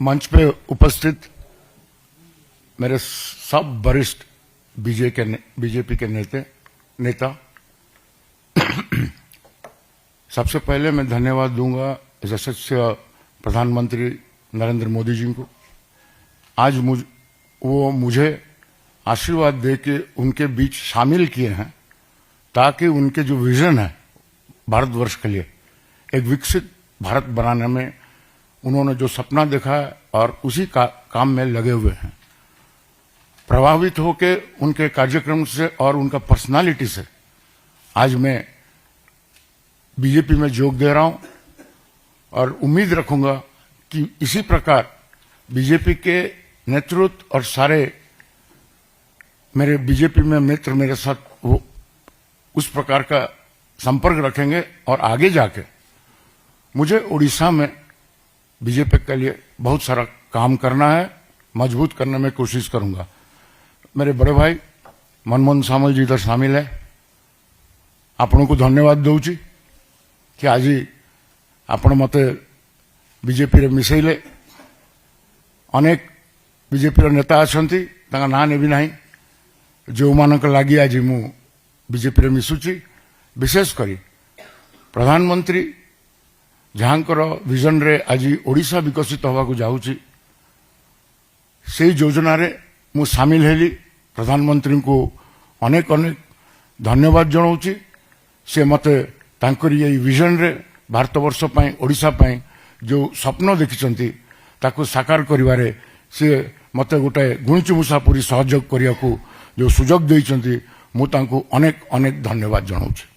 मंच पे उपस्थित मेरे सब वरिष्ठ बीजेपी के नेता सबसे पहले मैं धन्यवाद दूंगा यशस्वी प्रधानमंत्री नरेंद्र मोदी जी को। आज वो मुझे आशीर्वाद दे के उनके बीच शामिल किए हैं ताकि उनके जो विजन है भारतवर्ष के लिए एक विकसित भारत बनाने में उन्होंने जो सपना देखा है और उसी काम में लगे हुए हैं। प्रभावित होके उनके कार्यक्रम से और उनका पर्सनालिटी से आज मैं बीजेपी में जोग दे रहा हूं और उम्मीद रखूंगा कि इसी प्रकार बीजेपी के नेतृत्व और सारे मेरे बीजेपी में मित्र मेरे साथ वो उस प्रकार का संपर्क रखेंगे और आगे जाके मुझे उड़ीसा में बीजेपी के लिए बहुत सारा काम करना है, मजबूत करने में कोशिश करूंगा। मेरे बड़े भाई मनमोहन सामल जी इधर शामिल है, आपन को धन्यवाद दूची कि आज आपण मते बीजेपी रे मिसैले। अनेक बीजेपी नेता अछंती ताका ना नेबी नाही जो मानक लागी आज मु बीजेपी रे मिसुची। विशेष करी प्रधानमंत्री जहाँकर विजन रे आज ओडिशा विकसित होगा को जाऊची से योजना रे मु शामिल हेली। प्रधानमंत्री को अनेक अनेक धन्यवाद जनाऊची। से मते तांकरी ये विजन रे भारतवर्ष पई ओडिशा पई जो स्वप्न देखिचंती ताको साकार करिवारे से मते गोटे गुणचुमुसा पूरी सहयोग करिया को जो सुजोग देइचंती मु तांको अनेक अनेक धन्यवाद जनाऊची।